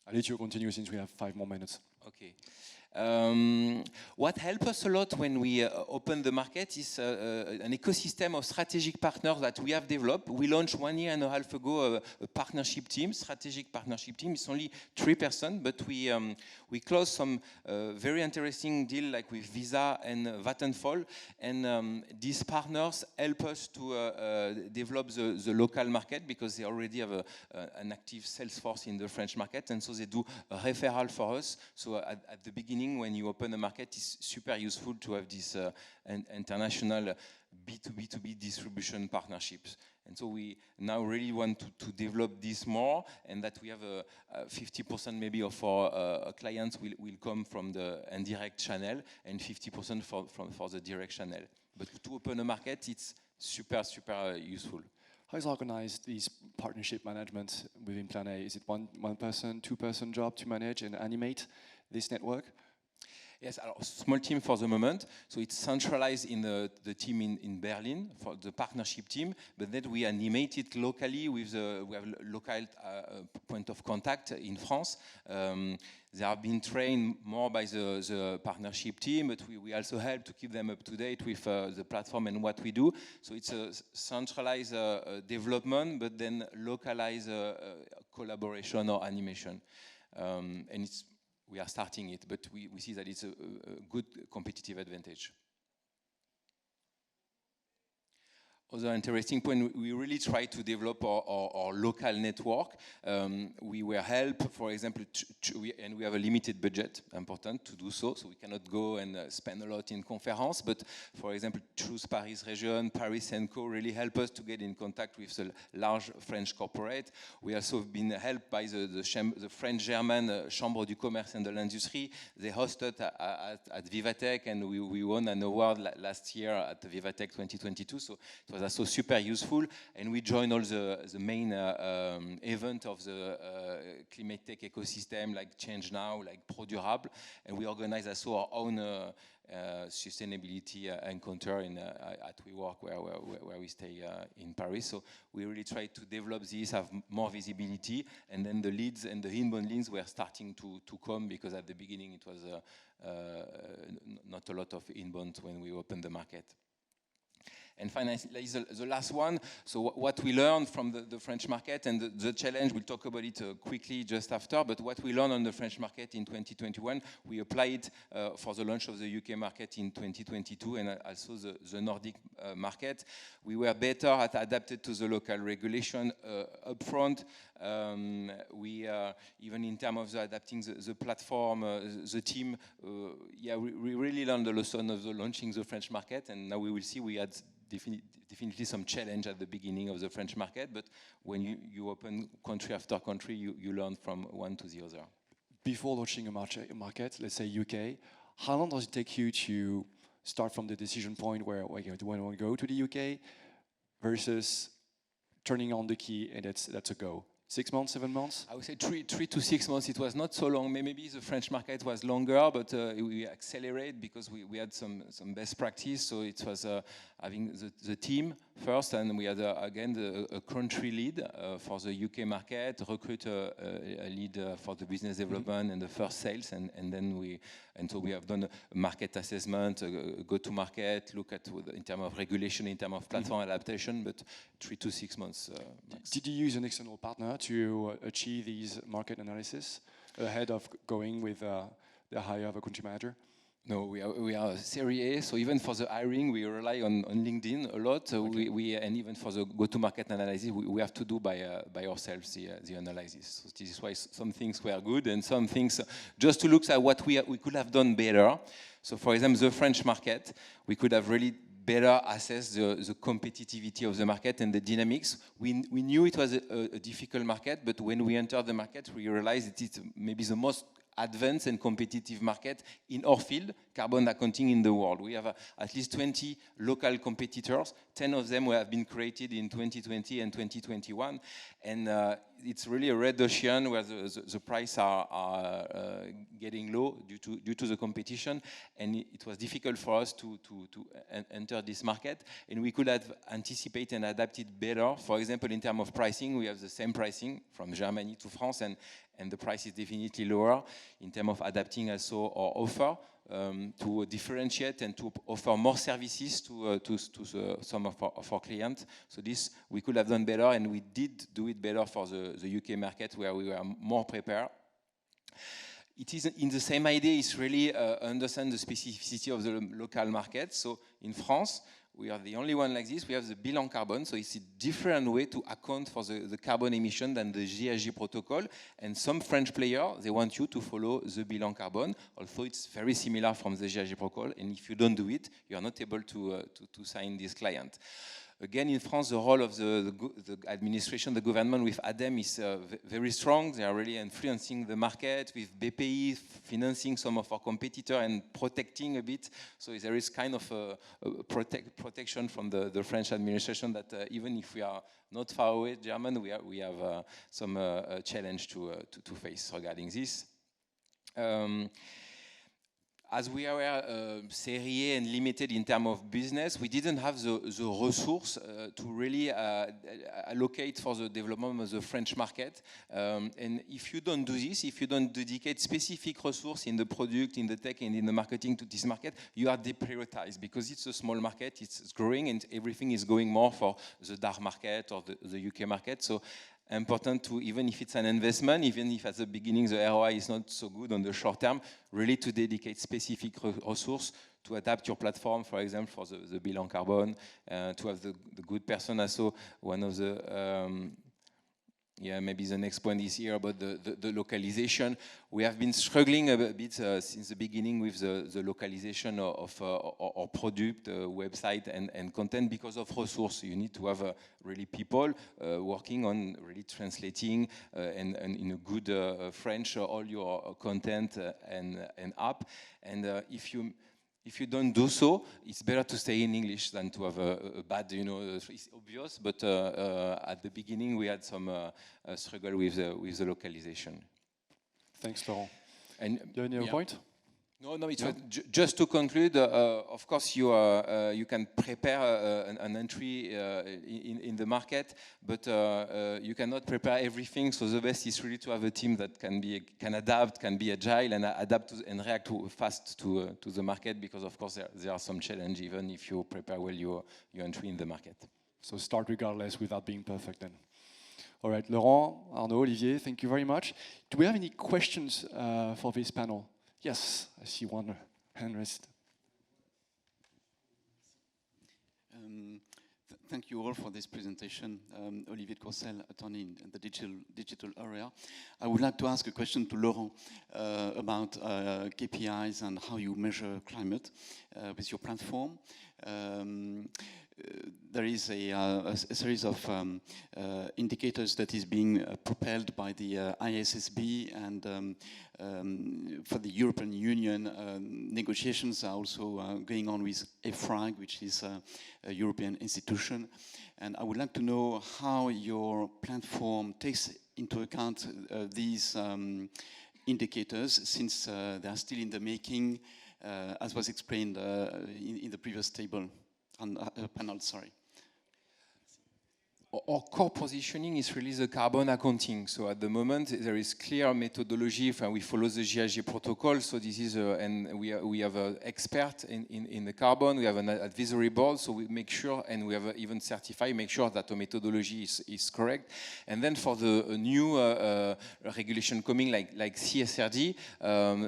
I'll let you continue since we have 5 more minutes. Okay. What helped us a lot when we opened the market is an ecosystem of strategic partners that we have developed. We launched 1.5 years ago a partnership team, strategic partnership team. It's only 3 persons, but we closed some very interesting deal like with Visa and Vattenfall. And these partners help us to develop the local market because they already have an active sales force in the French market. And so they do a referral for us. So at the beginning, when you open a market, it's super useful to have this international B2B2B distribution partnerships. And so we now really want to develop this more, and that we have 50% maybe of our clients will come from the indirect channel and 50% for the direct channel. But to open a market, it's super useful. How is organized these partnership management within Plan A? Is it one person, 2-person job to manage and animate this network? Yes, a small team for the moment. So it's centralized in the team in Berlin for the partnership team. But then we animate it locally with we have local point of contact in France. They have been trained more by the partnership team, but we also help to keep them up to date with the platform and what we do. So it's a centralized development, but then localized collaboration or animation. And we are starting it, but we see that it's a good competitive advantage. Other interesting point, we really try to develop our local network. We were helped, for example, and we have a limited budget, important to do so we cannot go and spend a lot in conference, but for example, Choose Paris Region, Paris & Co. really help us to get in contact with the large French corporate. We also have been helped by the French-German Chambre du Commerce and de l'Industrie. They hosted at Vivatech, and we won an award last year at Vivatech 2022, so it was also super useful, and we joined all the main event of the climate tech ecosystem, like Change Now, like ProDurable, and we organize also our own sustainability encounter at WeWork, where we stay in Paris. So we really try to develop this, have more visibility, and then the leads and the inbound leads were starting to come, because at the beginning it was not a lot of inbound when we opened the market. And finally, the last one, so what we learned from the French market, and the challenge, we'll talk about it quickly just after, but what we learned on the French market in 2021, we applied for the launch of the UK market in 2022, and also the Nordic market. We were better at adapted to the local regulation upfront. We even in terms of adapting the platform, the team, we really learned the lesson of launching the French market, and now we will see we had definitely some challenge at the beginning of the French market, but when you open country after country, you learn from one to the other. Before launching a market, let's say UK, how long does it take you to start from the decision point where do I want to go to the UK versus turning on the key and that's a go? 6 months, 7 months? I would say 3 to 6 months. It was not so long. Maybe the French market was longer, but we accelerate because we had some best practice. So it was having the team first, and we had again a country lead for the UK market, recruit a lead for the business development and the first sales, and then so we have done a market assessment, go to market, look at in terms of regulation, in terms of platform adaptation, but 3 to 6 months. Did you use an external partner to achieve these market analysis ahead of going with the hire of a country manager? No, we are Series A, so even for the hiring, we rely on LinkedIn a lot. Okay. And even for the go-to-market analysis, we have to do by ourselves the analysis. So this is why some things were good and some things, just to look at what we could have done better. So for example, the French market, we could have really better assess the competitivity of the market and the dynamics. We knew it was a difficult market, but when we entered the market, we realized it is maybe the most advanced and competitive market in our field, carbon accounting in the world. We have at least 20 local competitors. 10 of them have been created in 2020 and 2021. And it's really a red ocean where the prices are getting low due to the competition. And it was difficult for us to enter this market. And we could have anticipated and adapted better. For example, in terms of pricing, we have the same pricing from Germany to France, and the price is definitely lower. In terms of adapting also our offer to differentiate and to offer more services to some of our clients. So this we could have done better, and we did do it better for the UK market, where we were more prepared. It is in the same idea. It's really understand the specificity of the local market. So in France, we are the only one like this. We have the bilan carbon, so it's a different way to account for the carbon emission than the GHG protocol. And some French players, they want you to follow the bilan carbon, although it's very similar from the GHG protocol. And if you don't do it, you are not able to sign this client. Again, in France, the role of the administration, the government with ADEME is very strong. They are really influencing the market with BPI, financing some of our competitors and protecting a bit. So there is kind of a protection from the French administration that even if we are not far away, German, we have some challenge to face regarding this. As we are Series A and limited in terms of business, we didn't have the resource to really allocate for the development of the French market. And if you don't do this, if you don't dedicate specific resource in the product, in the tech, and in the marketing to this market, you are deprioritized because it's a small market, it's growing, and everything is going more for the DACH market or the UK market. So important to, even if it's an investment, even if at the beginning the ROI is not so good on the short term, really to dedicate specific resource to adapt your platform, for example, for the bilan carbon, to have the good person also. One of the, maybe the next point is here about the localization. We have been struggling a bit since the beginning with the localization of our product, website, and content because of resource. You need to have really people working on really translating and in a good French all your content and app. And if you don't do so, it's better to stay in English than to have a bad, it's obvious, but at the beginning we had some struggle with the localization. Thanks, Laurent. And do you have any point? No, it's just to conclude, of course you can prepare an entry in the market, but you cannot prepare everything, so the best is really to have a team that can adapt, can be agile, and adapt and react fast to the market, because of course there are some challenges even if you prepare well your entry in the market. So start regardless without being perfect then. All right, Laurent, Arnaud, Olivier, thank you very much. Do we have any questions for this panel? Yes, I see one hand raised. Thank you all for this presentation. Olivier Courcel, attorney in the digital area. I would like to ask a question to Laurent about KPIs and how you measure climate with your platform. There is a series of indicators that is being propelled by the ISSB, and for the European Union, negotiations are also going on with EFRAG, which is a European institution. And I would like to know how your platform takes into account these indicators, since they are still in the making, as was explained in the previous table. Panel, sorry. our core positioning is really the carbon accounting. So at the moment, there is clear methodology. We follow the GHG protocol. So this is, and we have an expert in the carbon. We have an advisory board. So we make sure, and we have even certified, make sure that the methodology is correct. And then for the new regulation coming, like CSRD,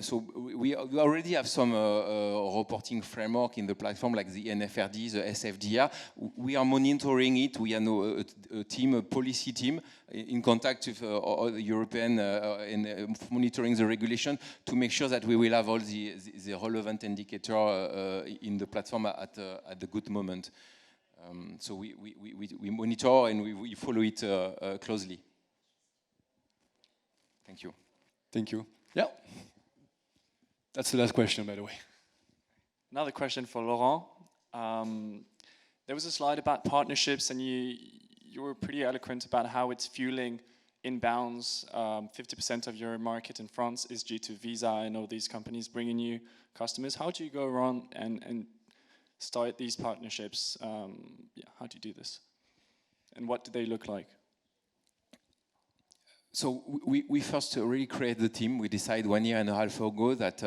so we already have some reporting framework in the platform, like the NFRD, the SFDR. We are monitoring it. We are a team, a policy team, in contact with all the European and monitoring the regulation to make sure that we will have all the relevant indicator in the platform at the good moment. So we monitor and we follow it closely. Thank you. Thank you. Yeah. That's the last question, by the way. Another question for Laurent. There was a slide about partnerships, and you were pretty eloquent about how it's fueling inbounds. 50% of your market in France is due to Visa and all these companies bringing you customers. How do you go around and start these partnerships? How do you do this? And what do they look like? So we first really create the team. We decided 1.5 years ago that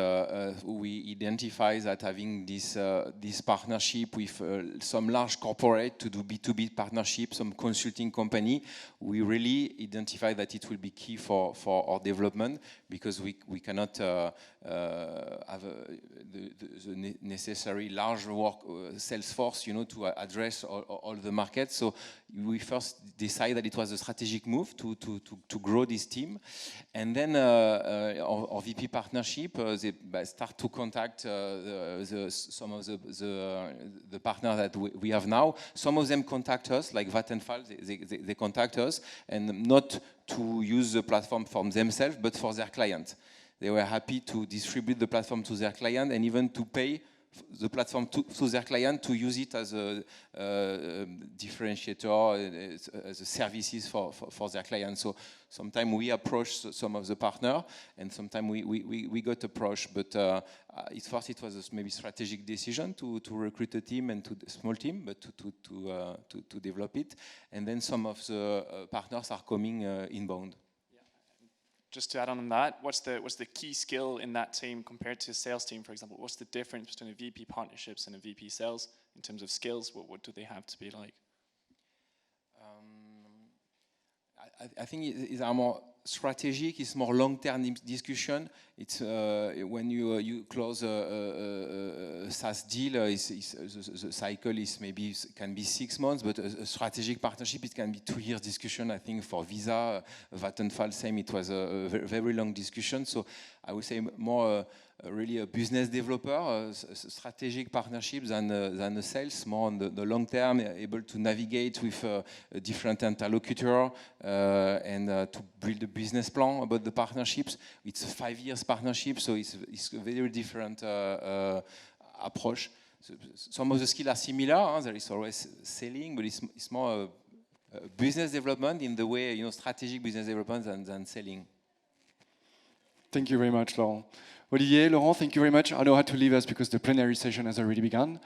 we identify that having this partnership with some large corporate to do B2B partnership, some consulting company, we really identify that it will be key for our development, because we cannot have the necessary large sales force, to address all the markets. So we first decided that it was a strategic move to grow this team, and then our VP partnership, they start to contact some of the partners that we have now. Some of them contact us, like Vattenfall. They contact us, and not to use the platform for themselves, but for their client. They were happy to distribute the platform to their client, and even to pay the platform to their client to use it as a differentiator, as a services for their clients. So sometimes we approach some of the partners, and sometimes we got approached. But first it was a maybe strategic decision to recruit a team and to a small team, but to develop it. And then some of the partners are coming inbound. Just to add on that, what's the key skill in that team compared to a sales team, for example? What's the difference between a VP partnerships and a VP sales in terms of skills? What do they have to be like? I think it's more strategic. It's more long-term discussion. It's when you close a SaaS deal, the cycle is can be 6 months, but a strategic partnership, it can be 2 years discussion. I think for Visa, Vattenfall, same. It was a very long discussion. So I would say more really a business developer, strategic partnerships than a sales, more on the long term, able to navigate with a different interlocutor and to build a business plan about the partnerships. It's a 5 years partnership, so it's a very different approach. So some of the skills are similar. There is always selling, but it's more business development in the way, strategic business development than selling. Thank you very much, Laurent. Olivier, Laurent, thank you very much. Arnaud had to leave us because the plenary session has already begun.